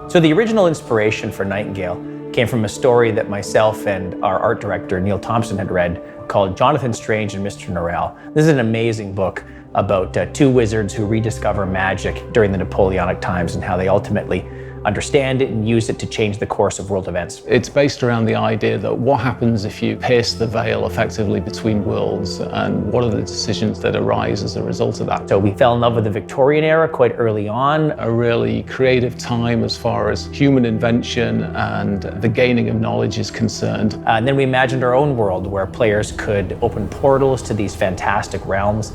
So the original inspiration for Nightingale came from a story that myself and our art director, Neil Thompson, had read called Jonathan Strange and Mr. Norrell. This is an amazing book about two wizards who rediscover magic during the Napoleonic times and how they ultimately understand it and use it to change the course of world events. It's based around the idea that what happens if you pierce the veil effectively between worlds, and what are the decisions that arise as a result of that. So we fell in love with the Victorian era quite early on. A really creative time as far as human invention and the gaining of knowledge is concerned. And then we imagined our own world where players could open portals to these fantastic realms,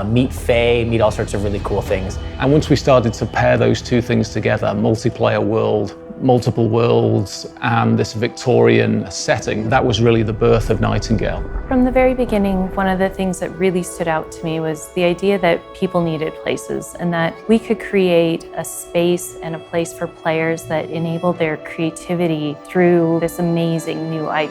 meet Fae, meet all sorts of really cool things. And once we started to pair those two things together, multiplayer world, multiple worlds, and this Victorian setting, that was really the birth of Nightingale. From the very beginning, one of the things that really stood out to me was the idea that people needed places and that we could create a space and a place for players that enabled their creativity through this amazing new IP.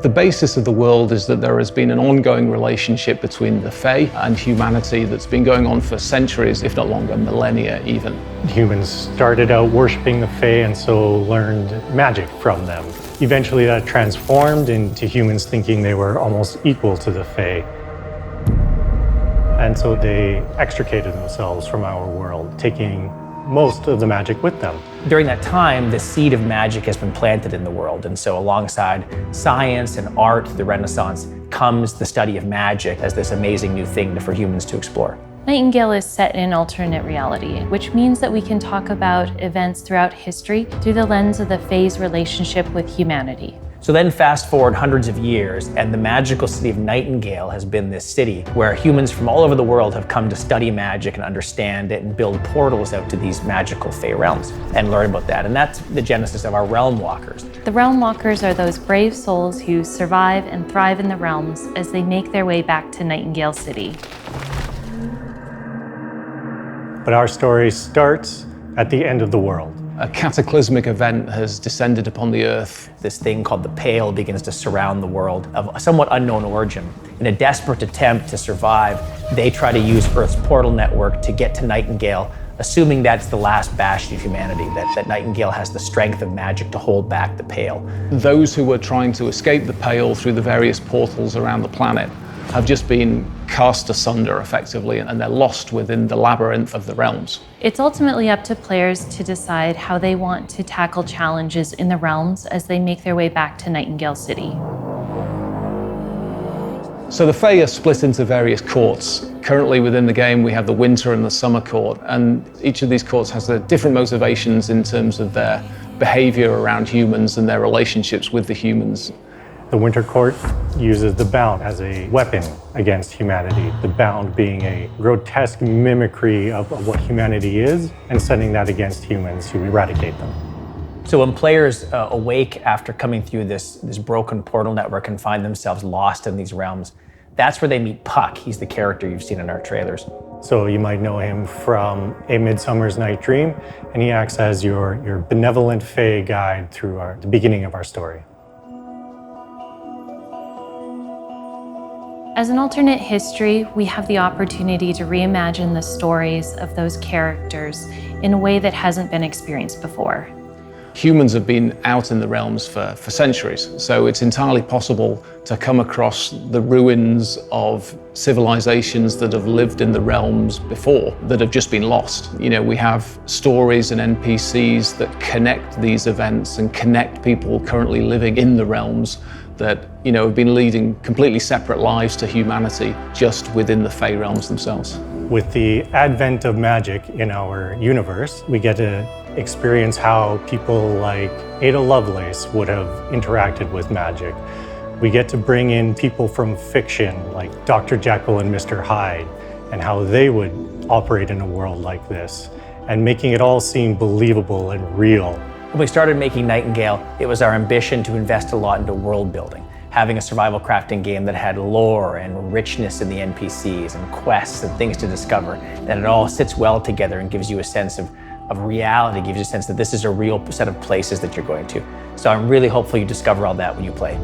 The basis of the world is that there has been an ongoing relationship between the Fae and humanity that's been going on for centuries, if not longer, millennia even. Humans started out worshipping the Fae and so learned magic from them. Eventually that transformed into humans thinking they were almost equal to the Fae. And so they extricated themselves from our world, taking most of the magic with them. During that time, the seed of magic has been planted in the world. And so alongside science and art, the Renaissance, comes the study of magic as this amazing new thing for humans to explore. Nightingale is set in an alternate reality, which means that we can talk about events throughout history through the lens of the Fae's relationship with humanity. So then fast forward hundreds of years, and the magical city of Nightingale has been this city where humans from all over the world have come to study magic and understand it and build portals out to these magical Fae realms and learn about that. And that's the genesis of our Realmwalkers. The Realmwalkers are those brave souls who survive and thrive in the realms as they make their way back to Nightingale City. But our story starts at the end of the world. A cataclysmic event has descended upon the earth. This thing called the Pale begins to surround the world of a somewhat unknown origin. In a desperate attempt to survive, they try to use Earth's portal network to get to Nightingale, assuming that's the last bastion of humanity, that Nightingale has the strength of magic to hold back the Pale. Those who were trying to escape the Pale through the various portals around the planet have just been cast asunder effectively, and they're lost within the labyrinth of the realms. It's ultimately up to players to decide how they want to tackle challenges in the realms as they make their way back to Nightingale City. So the Fae are split into various courts. Currently within the game we have the Winter and the Summer Court, and each of these courts has their different motivations in terms of their behavior around humans and their relationships with the humans. The Winter Court uses the Bound as a weapon against humanity, the Bound being a grotesque mimicry of what humanity is and sending that against humans to eradicate them. So when players awake after coming through this broken portal network and find themselves lost in these realms, that's where they meet Puck. He's the character you've seen in our trailers. So you might know him from A Midsummer's Night Dream, and he acts as your benevolent Fae guide through the beginning of our story. As an alternate history, we have the opportunity to reimagine the stories of those characters in a way that hasn't been experienced before. Humans have been out in the realms for centuries, so it's entirely possible to come across the ruins of civilizations that have lived in the realms before, that have just been lost. You know, we have stories and NPCs that connect these events and connect people currently living in the realms that, you know, have been leading completely separate lives to humanity just within the Fae realms themselves. With the advent of magic in our universe, we get to experience how people like Ada Lovelace would have interacted with magic. We get to bring in people from fiction like Dr. Jekyll and Mr. Hyde and how they would operate in a world like this, and making it all seem believable and real. When we started making Nightingale, it was our ambition to invest a lot into world building, having a survival crafting game that had lore and richness in the NPCs and quests and things to discover, that it all sits well together and gives you a sense of reality, gives you a sense that this is a real set of places that you're going to. So I'm really hopeful you discover all that when you play.